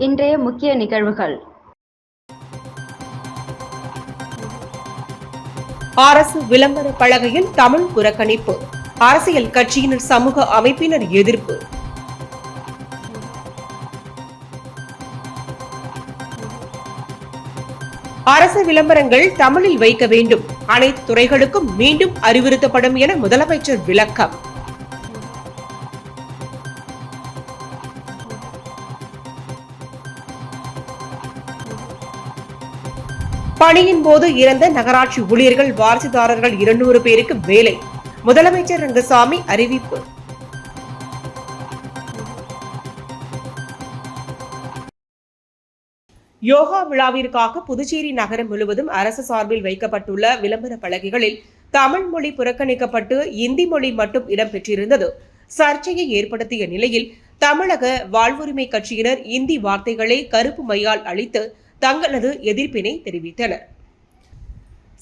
இன்றைய முக்கிய நிகழ்வுகள். அரசு விளம்பர பலகையில் தமிழ் புறக்கணிப்பு, அரசியல் கட்சியினர் சமூக அமைப்பினர் எதிர்ப்பு. அரசு விளம்பரங்கள் தமிழில் வைக்க வேண்டும், அனைத்து துறைகளுக்கும் மீண்டும் அறிவுறுத்தப்படும் என முதலமைச்சர் விளக்கம். பணியின் போது இறந்த நகராட்சி ஊழியர்கள் வாரிசுதாரர்கள் 200 பேருக்கு வேலை, முதலமைச்சர் ரங்கசாமி அறிவிப்பு. யோகா விழாவிற்காக புதுச்சேரி நகரம் முழுவதும் அரசு சார்பில் வைக்கப்பட்டுள்ள விளம்பர பலகைகளில் தமிழ் மொழி புறக்கணிக்கப்பட்டு இந்தி மொழி மட்டும் இடம்பெற்றிருந்தது சர்ச்சையை ஏற்படுத்திய நிலையில் தமிழக வாழ்வுரிமை கட்சியினர் இந்தி வார்த்தைகளை கருப்பு மையால் அழித்து தங்களது எதிர்ப்பினை தெரிவித்தனர்.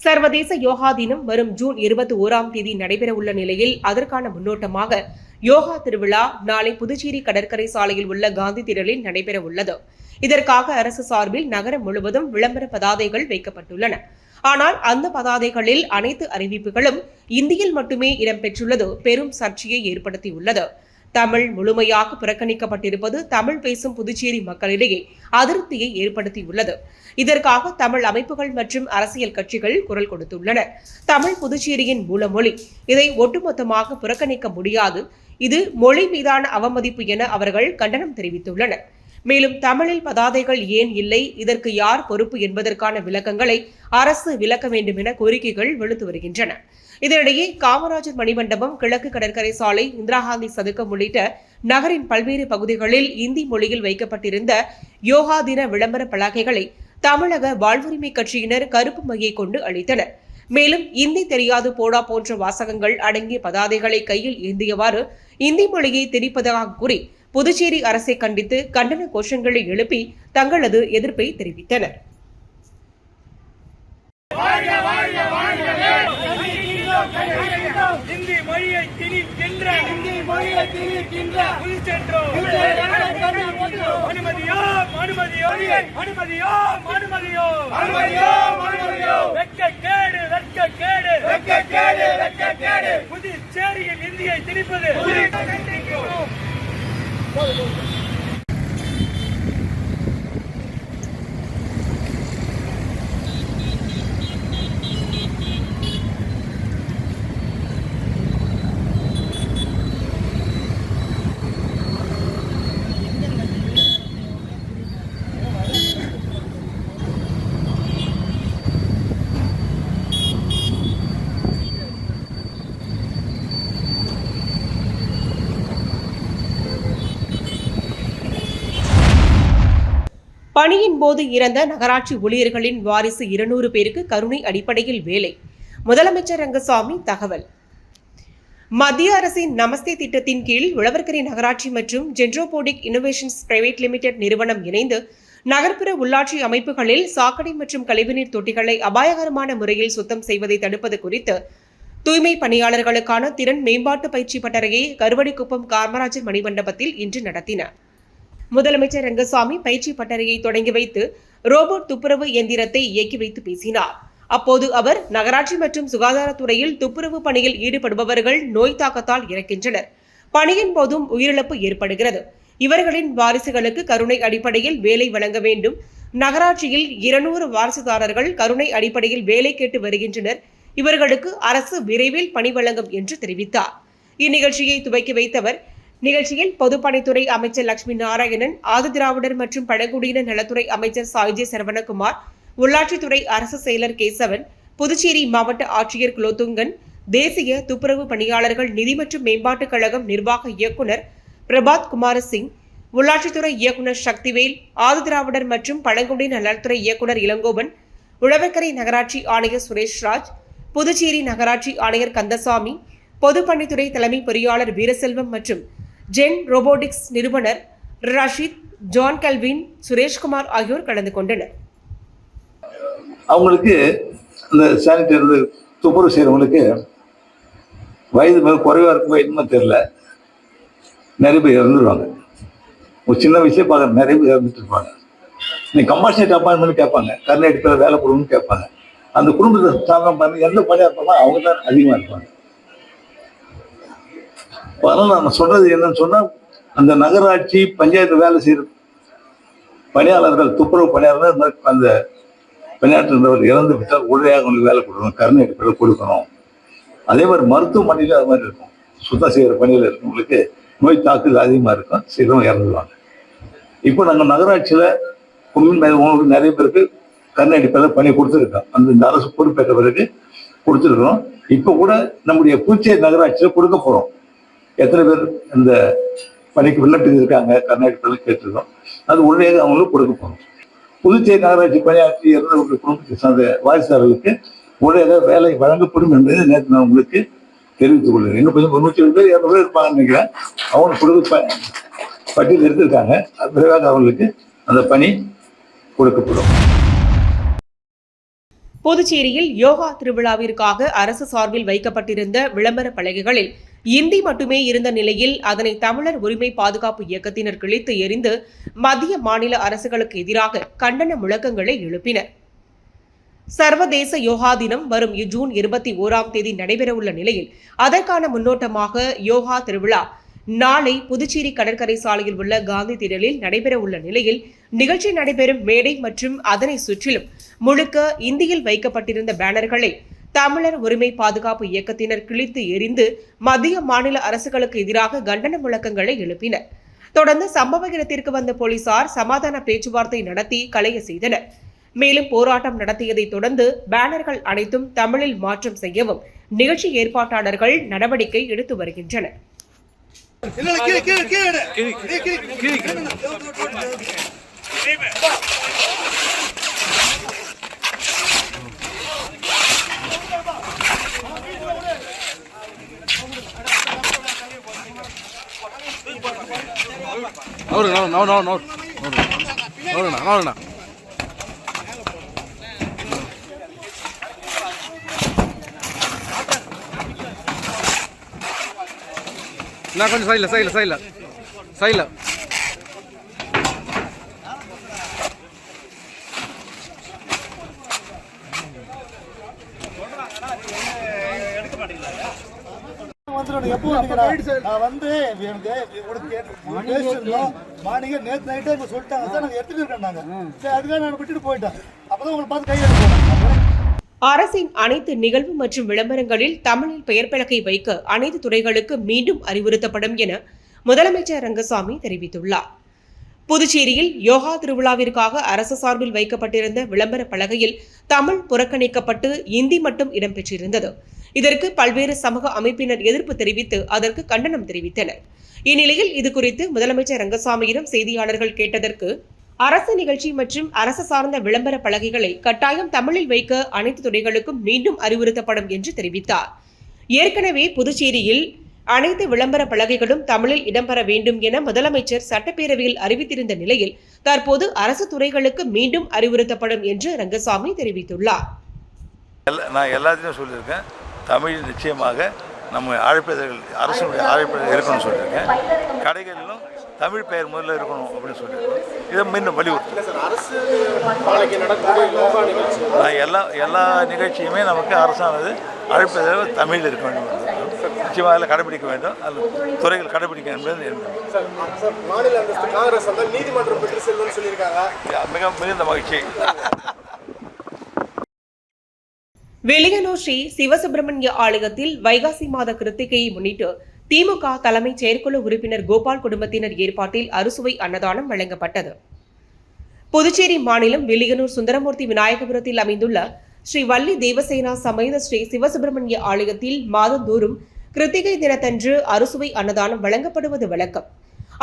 சர்வதேச யோகா தினம் வரும் ஜூன் 21ஆம் தேதி நடைபெறவுள்ள நிலையில் அதற்கான முன்னோட்டமாக யோகா திருவிழா நாளை புதுச்சேரி கடற்கரை சாலையில் உள்ள காந்தி திடலில் நடைபெற உள்ளது. இதற்காக அரசு சார்பில் நகரம் முழுவதும் விளம்பர பதாதைகள் வைக்கப்பட்டுள்ளன. ஆனால் அந்த பதாதைகளில் அனைத்து அறிவிப்புகளும் இந்தியில் மட்டுமே இடம்பெற்றுள்ளது பெரும் சர்ச்சையை ஏற்படுத்தியுள்ளது. தமிழ் முழுமையாக புறக்கணிக்கப்பட்டிருப்பது தமிழ் பேசும் புதுச்சேரி மக்களிடையே அதிருப்தியை ஏற்படுத்தியுள்ளது. இதற்காக தமிழ் அமைப்புகள் மற்றும் அரசியல் கட்சிகள் குரல் கொடுத்துள்ளனர். தமிழ் புதுச்சேரியின் மூலமொழி, இதை ஒட்டுமொத்தமாக புறக்கணிக்க முடியாது, இது மொழி மீதான அவமதிப்பு என அவர்கள் கண்டனம் தெரிவித்துள்ளனர். மேலும் தமிழில் பதாதைகள் ஏன் இல்லை, இதற்கு யார் பொறுப்பு என்பதற்கான விளக்கங்களை அரசு விளக்க வேண்டும் என கோரிக்கைகள் வெளுத்து வருகின்றன. இதனிடையே காமராஜர் மணிமண்டபம், கிழக்கு கடற்கரை சாலை, இந்திரா காந்தி சதுக்கம் உள்ளிட்ட நகரின் பல்வேறு பகுதிகளில் இந்தி மொழியில் வைக்கப்பட்டிருந்த யோகா தின விளம்பர பலகைகளை தமிழக வாழ்வுரிமை கட்சியினர் கருப்பு மையை கொண்டு அழித்தனர். மேலும் இந்தி தெரியாது போடா போன்ற வாசகங்கள் அடங்கிய பதாதைகளை கையில் ஏந்தியவாறு இந்தி மொழியை திணிப்பதாக கூறி புதுச்சேரி அரசை கண்டித்து கண்டன கோஷங்களை எழுப்பி தங்களது எதிர்ப்பை தெரிவித்தனர். இந்தி மொழியை திணிக்கின்ற அனுமதியோ அனுமதியோ அனுமதியோ அனுமதியோ அனுமதியோ வெட்கக்கேடு வெட்கக்கேடு வெட்கக்கேடு வெட்கக்கேடு புதுச்சேரியில் இந்தியை திணிப்பது. பணியின் போது இறந்த நகராட்சி ஊழியர்களின் வாரிசு 200 பேருக்கு கருணை அடிப்படையில் வேலை, முதலமைச்சர் ரங்கசாமி தகவல். மத்திய அரசின் நமஸ்தே திட்டத்தின் கீழ் உழவர்கரை நகராட்சி மற்றும் ஜென்ட்ரோபோடிக் இன்னோவேஷன்ஸ் பிரைவேட் லிமிடெட் நிறுவனம் இணைந்து நகர்ப்புற உள்ளாட்சி அமைப்புகளில் சாக்கடை மற்றும் கழிவுநீர் தொட்டிகளை அபாயகரமான முறையில் சுத்தம் செய்வதை தடுப்பது குறித்து தூய்மை பணியாளர்களுக்கான திறன் மேம்பாட்டு பயிற்சி பட்டறையை கருவடிக்குப்பம் காமராஜர் மணிமண்டபத்தில் இன்று நடத்தினார். முதலமைச்சர் ரங்கசாமி பயிற்சி பட்டறையை தொடங்கி வைத்து ரோபோட் துப்புரவு இயந்திரத்தை இயக்கி வைத்து பேசினார். அப்போது அவர் நகராட்சி மற்றும் சுகாதாரத்துறையில் துப்புரவு பணியில் ஈடுபடுபவர்கள் நோய் தாக்கத்தால் இறக்கின்றனர், பணியின் போதும் உயிரிழப்பு ஏற்படுகிறது, இவர்களின் வாரிசுகளுக்கு கருணை அடிப்படையில் வேலை வழங்க வேண்டும், நகராட்சியில் 200 வாரிசுதாரர்கள் கருணை அடிப்படையில் வேலை கேட்டு வருகின்றனர், இவர்களுக்கு அரசு விரைவில் பணி வழங்கும் என்று தெரிவித்தார். இந்நிகழ்ச்சியை துவக்கி வைத்தவர் நிகழ்ச்சியில் பொதுப்பணித்துறை அமைச்சர் லட்சுமி நாராயணன், ஆதிதிராவிடர் மற்றும் பழங்குடியினர் நலத்துறை அமைச்சர் சாய்ஜே சரவணகுமார், உள்ளாட்சித்துறை அரசு செயலர் கேசவன், புதுச்சேரி மாவட்ட ஆட்சியர் குலோத்துங்கன், தேசிய துப்புரவு பணியாளர்கள் நிதி மற்றும் மேம்பாட்டுக் கழகம் நிர்வாக இயக்குநர் பிரபாத் குமாரசிங், உள்ளாட்சித்துறை இயக்குநர் சக்திவேல், ஆதிதிராவிடர் மற்றும் பழங்குடியினர் நலத்துறை இயக்குநர் இளங்கோவன், உழவர்கரை நகராட்சி ஆணையர் சுரேஷ்ராஜ், புதுச்சேரி நகராட்சி ஆணையர் கந்தசாமி, பொதுப்பணித்துறை தலைமை பொறியாளர் வீரசெல்வம் மற்றும் ஜென் ரோபோட்டிக்ஸ் நிறுவனர் ரஷீத், ஜான் கல்வின், சுரேஷ்குமார் ஆகியோர் கலந்து கொண்டனர். அவங்களுக்கு இந்த சானிடரி துப்புரவு செய்கிறவங்களுக்கு வயது மிக குறைவாக இருக்கும், என்னமோ தெரியல, நிறைய பேர் இறந்துடுவாங்க. ஒரு சின்ன விஷயம் பார்க்க நிறைய பேர் இருந்துட்டு இருப்பாங்க. நீ கம்பல்சரி அப்பாயின்மெண்ட் கேட்பாங்க, கருணை அடிப்படையில் வேலை கொடுன்னு கேட்பாங்க. அந்த குடும்பத்தை சாதனம் பண்ணி எந்த பணியாக இருப்பாங்க அவங்க தான் அதிகமாக இருப்பாங்க. அதனால நான் சொல்றது என்னன்னு சொன்னா, அந்த நகராட்சி பஞ்சாயத்து வேலை செய்யற பணியாளர்கள், துப்புரவு பணியாளர்கள் அந்த பணியாற்றுறவர் இறந்து விட்டால் உடனடியாக அவங்களுக்கு வேலை கொடுக்கணும், கருணை அடிப்படையில் கொடுக்கணும். அதே மாதிரி மருத்துவமனையில அது மாதிரி இருக்கும். சுத்தம் செய்கிற பணியில் இருக்கவங்களுக்கு நோய் தாக்குதல் அதிகமாக இருக்கும், சீக்கிரம் இறந்துடுவாங்க. இப்போ நாங்கள் நகராட்சியில் உங்களுக்கு நிறைய பேருக்கு கருணை அடிப்படையில் பணி கொடுத்துருக்கோம். இந்த அரசு பொறுப்பேற்ற பிறகு கொடுத்துருக்கோம். இப்போ கூட நம்முடைய புதுச்சேரி நகராட்சியில் கொடுக்க போகிறோம். எத்தனை பேர் இந்த பணிக்கு விண்ணப்பித்து இருக்காங்க கருணை அடிப்படையில் கேட்டிருக்கோம். அது உடனடியாக அவங்களுக்கு கொடுக்க போகிறோம். புதுச்சேரி நகராட்சி பணியாற்றி இறந்தவர்களுடைய குடும்பத்தை சார்ந்த வாரிசுதாரர்களுக்கு உடனடியாக வேலை வழங்கப்படும் என்பதை நேற்று நான் உங்களுக்கு தெரிவித்துக் கொள்கிறேன். இன்னும் கொஞ்சம் 170 பேர் 200 பேர் இருப்பாங்கன்னு நினைக்கிறேன். அவங்க கொடுக்க பட்டியல் எடுத்திருக்காங்க. விரைவாக அவங்களுக்கு அந்த பணி கொடுக்கப்படும். புதுச்சேரியில் யோகா திருவிழாவிற்காக அரசு சார்பில் வைக்கப்பட்டிருந்த விளம்பர பலகைகளில் இந்தி மட்டுமே இருந்த நிலையில் அதனை தமிழர் உரிமை பாதுகாப்பு இயக்கத்தினர் கிழித்து எறிந்து மத்திய மாநில அரசுகளுக்கு எதிராக கண்டன முழக்கங்களை எழுப்பினர். சர்வதேச யோகா தினம் வரும் ஜூன் 21ஆம் தேதி நடைபெறவுள்ள நிலையில் அதற்கான முன்னோட்டமாக யோகா திருவிழா நாளை புதுச்சேரி கடற்கரை சாலையில் உள்ள காந்தி திடலில் நடைபெறவுள்ள நிலையில் நிகழ்ச்சி நடைபெறும் மேடை மற்றும் அதனை சுற்றிலும் முழுக்க இந்தியில் வைக்கப்பட்டிருந்த பேனர்களை தமிழர் உரிமை பாதுகாப்பு இயக்கத்தினர் கிழித்து எறிந்து மத்திய மாநில அரசுகளுக்கு எதிராக கண்டன முழக்கங்களை எழுப்பினர். தொடர்ந்து சம்பவ இடத்திற்கு வந்த போலீசார் சமாதான பேச்சுவார்த்தை நடத்தி கலைய செய்தனர். மேலும் போராட்டம் நடத்தியதை தொடர்ந்து பேனர்கள் அனைத்தும் தமிழில் மாற்றம் செய்யவும் நிகழ்ச்சி ஏற்பாட்டாளர்கள் நடவடிக்கை எடுத்து வருகின்றனர். நான் கொஞ்சம் சைடில் நேற்று நைட்டே சொல்லிட்டாங்க சார், நாங்கள் எடுத்துட்டு இருக்கோம். சரி, அதுக்காக நான் விட்டுட்டு போயிட்டேன். அப்பதான் உங்களை பார்த்து கையெழுத்து. அரசின் அனைத்து நிகழ்வு மற்றும் விளம்பரங்களில் தமிழில் பெயர் பலகை வைக்க அனைத்து துறைகளுக்கு மீண்டும் அறிவுறுத்தப்படும் என முதலமைச்சர் ரங்கசாமி தெரிவித்துள்ளார். புதுச்சேரியில் யோகா திருவிழாவிற்காக அரசு சார்பில் வைக்கப்பட்டிருந்த விளம்பர பலகையில் தமிழ் புறக்கணிக்கப்பட்டு இந்தி மட்டும் இடம்பெற்றிருந்தது. இதற்கு பல்வேறு சமூக அமைப்பினர் எதிர்ப்பு தெரிவித்து அதற்கு கண்டனம் தெரிவித்தனர். இந்நிலையில் இதுகுறித்து முதலமைச்சர் ரங்கசாமியிடம் செய்தியாளர்கள் கேட்டதற்கு அரசு நிகழ்ச்சி மற்றும் அரசு சார்ந்த விளம்பர பலகைகளை கட்டாயம் தமிழில் வைக்க அனைத்து துறைகளுக்கும் மீண்டும் அறிவுறுத்தப்படும் என்று தெரிவித்தார். ஏற்கனவே புதுச்சேரியில் அனைத்து விளம்பர பலகைகளும் தமிழில் இடம்பெற வேண்டும் என முதலமைச்சர் சட்டப்பேரவையில் அறிவித்திருந்த நிலையில் தற்போது அரசு துறைகளுக்கு மீண்டும் அறிவுறுத்தப்படும் என்று ரங்கசாமி தெரிவித்துள்ளார். நான் எல்லாத்தையும் சொல்லியிருக்கேன். தமிழ் நிச்சயமாக நம்ம அழைப்பதர்கள் அரசுடைய அழைப்பதல் இருக்கணும்னு சொல்லியிருக்கேன். கடைகளிலும் தமிழ் பெயர் முதல்ல இருக்கணும் அப்படின்னு சொல்லியிருக்கோம். இதை மீண்டும் வலியுறுத்தேன். நான் எல்லா நிகழ்ச்சியுமே நமக்கு அரசானது அழைப்பதில் தமிழ் இருக்க வேண்டும், நிச்சயமாக அதில் கடைபிடிக்க வேண்டும், அதில் துறைகள் கடைபிடிக்க என்பது மிக மிகுந்த மகிழ்ச்சி. வெளியனூர் ஸ்ரீ சிவசுப்பிரமணிய ஆலயத்தில் வைகாசி மாத கிருத்திகையை முன்னிட்டு திமுக தலைமை செயற்குழு உறுப்பினர் கோபால் குடும்பத்தினர் ஏற்பாட்டில் அறுசுவை அன்னதானம் வழங்கப்பட்டது. புதுச்சேரி மாநிலம் வெளியனூர் சுந்தரமூர்த்தி விநாயகபுரத்தில் அமைந்துள்ள ஸ்ரீ வள்ளி தேவசேனா சமேத ஸ்ரீ சிவசுப்பிரமணிய ஆலயத்தில் மாதந்தோறும் கிருத்திகை தினத்தன்று அறுசுவை அன்னதானம் வழங்கப்படுவது வழக்கம்.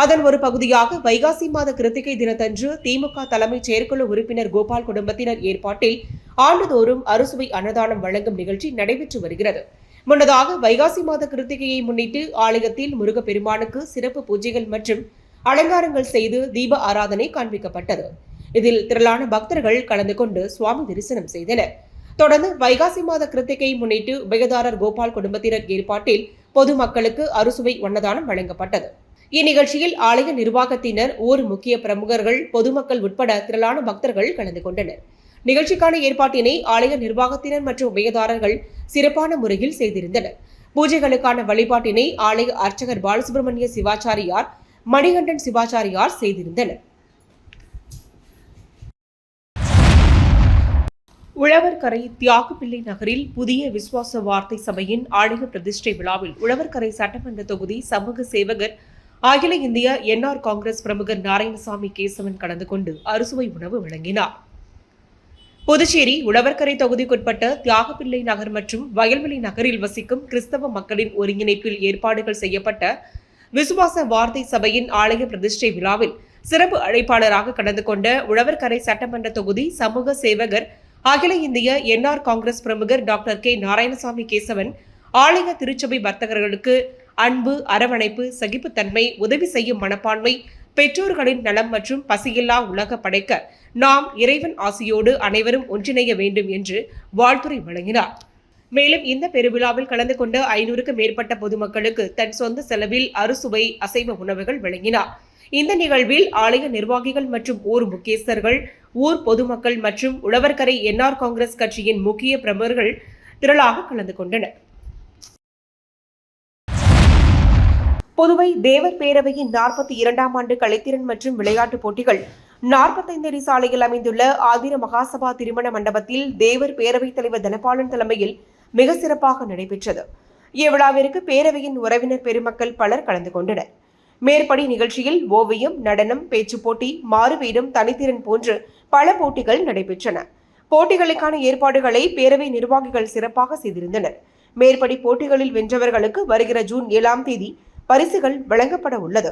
அதன் ஒரு பகுதியாக வைகாசி மாத கிருத்திகை தினத்தன்று திமுக தலைமை செயற்குழு உறுப்பினர் கோபால் குடும்பத்தினர் ஏற்பாட்டில் ஆண்டுதோறும் அறுசுவை அன்னதானம் வழங்கும் நிகழ்ச்சி நடைபெற்று வருகிறது. முன்னதாக வைகாசி மாத கிருத்திகையை முன்னிட்டு ஆலயத்தில் முருகப்பெருமானுக்கு சிறப்பு பூஜைகள் மற்றும் அலங்காரங்கள் செய்து தீப ஆராதனை காண்பிக்கப்பட்டது. இதில் திரளான பக்தர்கள் கலந்து கொண்டு சுவாமி தரிசனம் செய்தனர். தொடர்ந்து வைகாசி மாத கிருத்திகையை முன்னிட்டு உபயதாரர் கோபால் குடும்பத்தினர் ஏற்பாட்டில் பொதுமக்களுக்கு அறுசுவை அன்னதானம் வழங்கப்பட்டது. இந்நிகழ்ச்சியில் ஆலய நிர்வாகத்தினர், ஊர் முக்கிய பிரமுகர்கள், பொதுமக்கள் உட்பட திரளான பக்தர்கள் கலந்து கொண்டனர். நிகழ்ச்சிக்கான ஏற்பாட்டினை ஆலய நிர்வாகத்தினர் மற்றும் உபயதாரர்கள் சிறப்பான முறையில் செய்திருந்தனர். பூஜைகளுக்கான வழிபாட்டினை ஆலய அர்ச்சகர் பாலசுப்ரமணிய சிவாச்சாரியார், மணிகண்டன் சிவாச்சாரியார் செய்திருந்தனர். உழவர்கரை தியாகப்பிள்ளை நகரில் புதிய விசுவாச வார்த்தை சபையின் ஆலய பிரதிஷ்டை விழாவில் உழவர்கரை சட்டமன்ற தொகுதி சமூக சேவகர், அகில இந்திய என்ஆர் காங்கிரஸ் பிரமுகர் நாராயணசாமி கேசவன் கலந்து கொண்டு அறுசுவை உணவு வழங்கினார். புதுச்சேரி உழவர்கரை தொகுதிக்குட்பட்ட தியாகப்பிள்ளை நகர் மற்றும் வயல்வெளி நகரில் வசிக்கும் கிறிஸ்தவ மக்களின் ஒருங்கிணைப்பில் ஏற்பாடுகள் செய்யப்பட்ட விசுவாச வார்த்தை சபையின் ஆலய பிரதிஷ்டை விழாவில் சிறப்பு அழைப்பாளராக கலந்து கொண்ட உழவர்கரை சட்டமன்ற தொகுதி சமூக சேவகர், அகில இந்திய என்ஆர் காங்கிரஸ் பிரமுகர் டாக்டர் கே நாராயணசாமி கேசவன் ஆலய திருச்சபை வர்த்தகர்களுக்கு அன்பு, அரவணைப்பு, சகிப்புத்தன்மை, உதவி செய்யும் மனப்பான்மை, பெற்றோர்களின் நலம் மற்றும் பசியில்லா உலக படைக்க நாம் இறைவன் ஆசியோடு அனைவரும் ஒன்றிணைய வேண்டும் என்று வாழ்த்துரை வழங்கினார். மேலும் இந்த பெருவிழாவில் கலந்து கொண்ட 500க்கும் மேற்பட்ட பொதுமக்களுக்கு தன் சொந்த செலவில் அறுசுவை அசைவ உணவுகள் வழங்கினார். இந்த நிகழ்வில் ஆலய நிர்வாகிகள் மற்றும் ஊர் முக்கியஸ்தர்கள், ஊர் பொதுமக்கள் மற்றும் உழவர்கரை என்ஆர் காங்கிரஸ் கட்சியின் முக்கிய பிரமுகர்கள் திரளாக கலந்து கொண்டனர். புதுவை தேவர் பேரவையின் 42ஆம் ஆண்டு கலைத்திறன் மற்றும் விளையாட்டுப் போட்டிகள் 45 அடி சாலையில் அமைந்துள்ள ஆதிர மகாசபா திருமண மண்டபத்தில் தேவர் பேரவைத் தலைவர் தனபாலன் தலைமையில் மிக சிறப்பாக நடைபெற்றது. இவ்விழாவிற்கு பேரவையின் உறவினர் பெருமக்கள் பலர் கலந்து கொண்டனர். மேற்படி நிகழ்ச்சியில் ஓவியம், நடனம், பேச்சுப் போட்டி, மாறுவேடம், தனித்திறன் போன்று பல போட்டிகள் நடைபெற்றன. போட்டிகளுக்கான ஏற்பாடுகளை பேரவை நிர்வாகிகள் சிறப்பாக செய்திருந்தனர். மேற்படி போட்டிகளில் வென்றவர்களுக்கு வருகிற ஜூன் 7ஆம் தேதி பரிசுகள் வழங்கப்பட உள்ளது.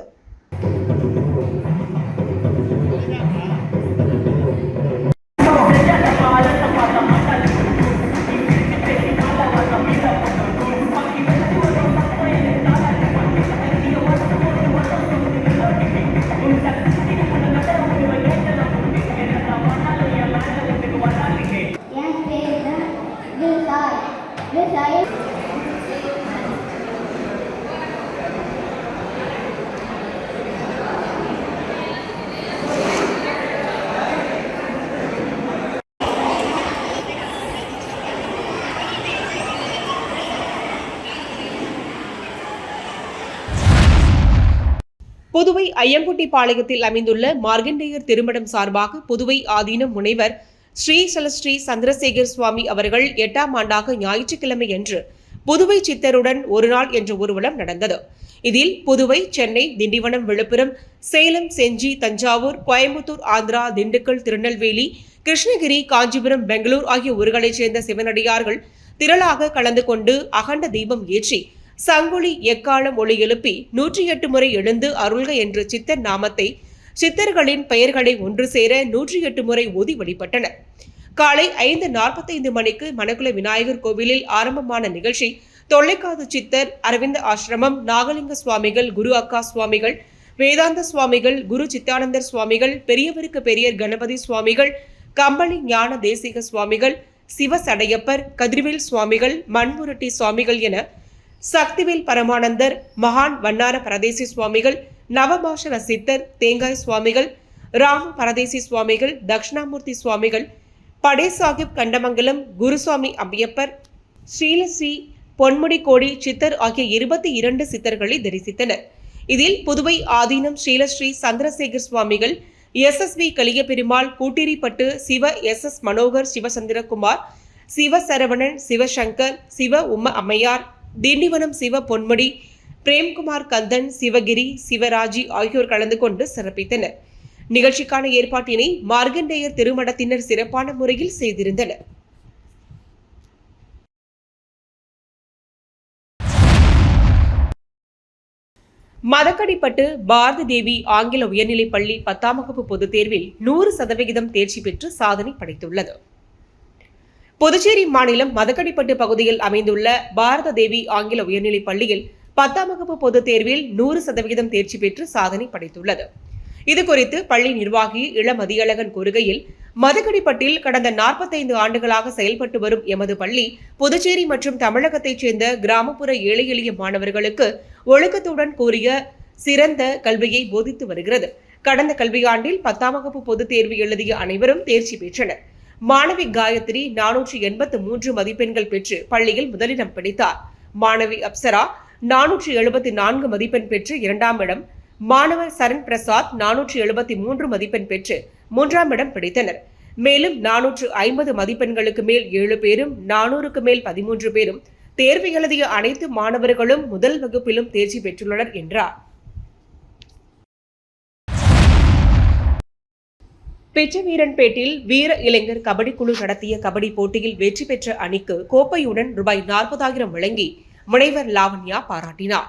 புதுவை ஐயங்குட்டிப்பாளையத்தில் அமைந்துள்ள மார்கண்டேயர் திருமணம் சார்பாக புதுவை ஆதீனம் முனைவர் ஸ்ரீ சலஸ்ரீ சந்திரசேகர் சுவாமி அவர்கள் 8ஆம் ஆண்டாக ஞாயிற்றுக்கிழமை அன்று புதுவை சித்தருடன் ஒருநாள் என்ற ஊர்வலம் நடந்தது. இதில் புதுவை, சென்னை, திண்டிவனம், விழுப்புரம், சேலம், செஞ்சி, தஞ்சாவூர், கோயம்புத்தூர், ஆந்திரா, திண்டுக்கல், திருநெல்வேலி, கிருஷ்ணகிரி, காஞ்சிபுரம், பெங்களூர் ஆகிய ஊர்களைச் சேர்ந்த சிவனடியார்கள் திரளாக கலந்து கொண்டு அகண்ட தீபம் ஏற்றி சங்குலி எக்காலம் ஒளி எழுப்பி 108 முறை எழுந்து அருள்க என்ற சித்தர் நாமத்தை, சித்தர்களின் பெயர்களை ஒன்று சேர 108 முறை ஓதி வழிபட்டனர். காலை 5:45 மணிக்கு மணக்குள விநாயகர் கோவிலில் ஆரம்பமான நிகழ்ச்சி தொல்லைக்காது சித்தர், அரவிந்த ஆசிரமம், நாகலிங்க சுவாமிகள், குரு அக்கா சுவாமிகள், வேதாந்த சுவாமிகள், குரு சித்தானந்தர் சுவாமிகள், பெரியவருக்கு பெரியர் கணபதி சுவாமிகள், கம்பளி ஞான தேசிக சுவாமிகள், சிவசடையப்பர், கதிர்வேல் சுவாமிகள், மண்முரட்டி சுவாமிகள் என சக்திவேல் பரமானந்தர், மகான் வண்ணார பரதேசி சுவாமிகள், நவபாஷண சித்தர், தேங்காய் சுவாமிகள், ராம பரதேசி சுவாமிகள், தட்சிணாமூர்த்தி சுவாமிகள், படே சாஹிப் கண்டமங்கலம், குருசுவாமி அம்பியப்பர், ஸ்ரீலஸ்ரீ பொன்முடி கோடி சித்தர் ஆகிய 22 சித்தர்களை தரிசித்தனர். இதில் புதுவை ஆதீனம் ஸ்ரீலஸ்ரீ சந்திரசேகர் சுவாமிகள், SSV கலியபெருமாள், கூட்டிரிப்பட்டு சிவ SS மனோகர் சிவசந்திரகுமார், சிவசரவணன், சிவசங்கர், சிவ உம்ம அம்மையார், திண்டிவனம் சிவ பொன்முடி, பிரேம்குமார் கந்தன், சிவகிரி, சிவராஜி ஆகியோர் கலந்து கொண்டு சிறப்பித்தனர். நிகழ்ச்சிக்கான ஏற்பாட்டினை மார்கண்டேயர் திருமணத்தினர் சிறப்பான முறையில் செய்திருந்தனர். மதக்கடிப்பட்டு பாரதி தேவி ஆங்கில உயர்நிலைப் பள்ளி 10ஆம் வகுப்பு பொதுத் தேர்வில் 100% தேர்ச்சி பெற்று சாதனை படைத்துள்ளது. புதுச்சேரி மாநிலம் மதக்கடிப்பட்டு பகுதியில் அமைந்துள்ள பாரத தேவி ஆங்கில உயர்நிலைப் பள்ளியில் 10ஆம் வகுப்பு பொதுத் தேர்வில் 100% தேர்ச்சி பெற்று சாதனை படைத்துள்ளது. இதுகுறித்து பள்ளி நிர்வாகி இளமதியழகன் கூறுகையில், மதக்கடிப்பட்டில் கடந்த 45 ஆண்டுகளாக செயல்பட்டு வரும் எமது பள்ளி புதுச்சேரி மற்றும் தமிழகத்தைச் சேர்ந்த கிராமப்புற ஏழை எளிய மாணவர்களுக்கு ஒழுக்கத்துடன் கூறிய சிறந்த கல்வியை போதித்து வருகிறது. கடந்த கல்வியாண்டில் 10ஆம் வகுப்பு பொதுத் தேர்வு எழுதிய அனைவரும் தேர்ச்சி பெற்றனர். மாணவி காயத்ரி 483 மதிப்பெண்கள் பெற்று பள்ளியில் முதலிடம் பிடித்தார். மாணவி அப்சரா 474 மதிப்பெண் பெற்று 2ஆம் இடம், மாணவர் சரண் பிரசாத் 473 மதிப்பெண் பெற்று 3ஆம் இடம் பிடித்தனர். மேலும் 450 மதிப்பெண்களுக்கு மேல் 7 பேரும் 400க்கு மேல் 13 பேரும் தேர்வு எழுதிய அனைத்து மாணவர்களும் முதல் வகுப்பிலும் தேர்ச்சி பெற்றுள்ளனர் என்றார். பிச்சைவீரன்பேட்டில் வீர இளைஞர் கபடி குழு நடத்திய கபடி போட்டியில் வெற்றி பெற்ற அணிக்கு கோப்பையுடன் ரூபாய் 40,000 வழங்கி முனைவர் லாவண்யா பாராட்டினார்.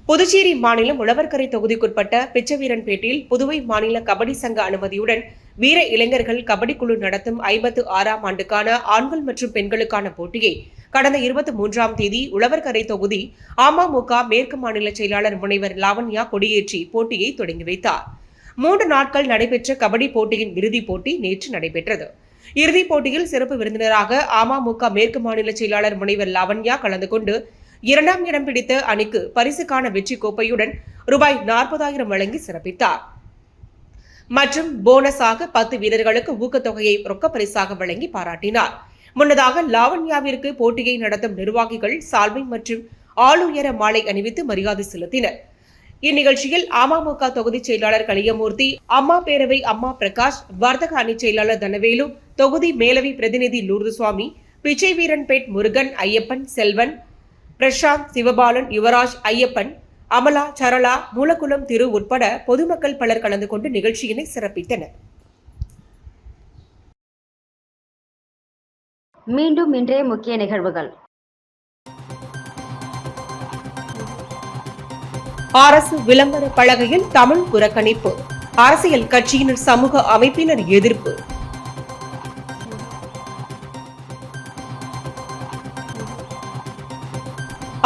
புதுச்சேரி மாநிலம் உழவர்கரை தொகுதிக்குட்பட்ட பிச்சைவீரன்பேட்டில் புதுவை மாநில கபடி சங்க அனுமதியுடன் வீர இளைஞர்கள் கபடி குழு நடத்தும் 56ஆம் ஆண்டுக்கான ஆண்கள் மற்றும் பெண்களுக்கான போட்டியை கடந்த 23ஆம் தேதி உழவர்கரை தொகுதி அமமுக மேற்கு மாநில செயலாளர் முனைவர் லாவண்யா கொடியேற்றி போட்டியை தொடங்கி வைத்தார். 3 நாட்கள் நடைபெற்ற கபடி போட்டியின் இறுதிப் போட்டி நேற்று நடைபெற்றது. இறுதிப் போட்டியில் சிறப்பு விருந்தினராக அமமுக மேற்கு மாநில செயலாளர் முனைவர் லாவண்யா கலந்து கொண்டு 2ஆம் இடம் பிடித்த அணிக்கு பரிசுக்கான வெற்றி கோப்பையுடன் ரூபாய் 40,000 வழங்கி சிறப்பித்தார். மற்றும் போனஸாக 10 வீரர்களுக்கு ஊக்கத்தொகையை ரொக்க பரிசாக வழங்கி பாராட்டினார். முன்னதாக லாவண்யாவிற்கு போட்டியை நடத்தும் நிர்வாகிகள் சால்வை மற்றும் ஆளுயர மாலை அணிவித்து மரியாதை செலுத்தினர். இந்நிகழ்ச்சியில் அமமுக தொகுதி செயலாளர் கலியமூர்த்தி, அம்மா பேரவை அம்மா பிரகாஷ், வர்த்தக அணி செயலாளர் தனவேலு, தொகுதி மேலவை பிரதிநிதி லூர்துசுவாமி, பிச்சைவீரன்பேட் முருகன், ஐயப்பன், செல்வன், பிரசாந்த், சிவபாலன், யுவராஜ், ஐயப்பன், அமலா, சரளா, மூலக்குளம் திரு உட்பட பொதுமக்கள் பலர் கலந்து கொண்டு நிகழ்ச்சியினை சிறப்பித்தனர். மீண்டும் இன்றைய முக்கிய நிகழ்வுகள். அரசு விளம்பர பலகையில் தமிழ் புறக்கணிப்பு, அரசியல் கட்சியினர் சமூக அமைப்பினர் எதிர்ப்பு.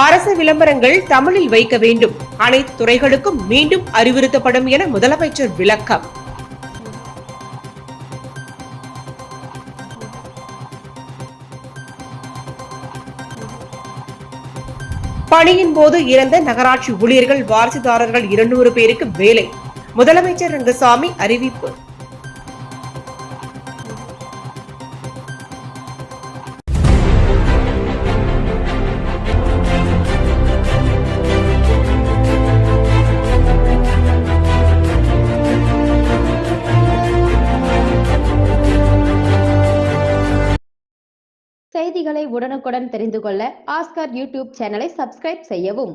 அரசு விளம்பரங்கள் தமிழில் வைக்க வேண்டும், அனைத்து துறைகளுக்கும் மீண்டும் அறிவுறுத்தப்படும் என முதலமைச்சர் விளக்கம். பணியின் போது இறந்த நகராட்சி ஊழியர்கள் வாரிசுதாரர்கள் 200 பேருக்கு வேலை, முதலமைச்சர் ரங்கசாமி அறிவிப்பு. செய்திகளை உடனுக்குடன் தெரிந்து கொள்ள ஆஸ்கார் யூடியூப் சேனலை சப்ஸ்கிரைப் செய்யவும்.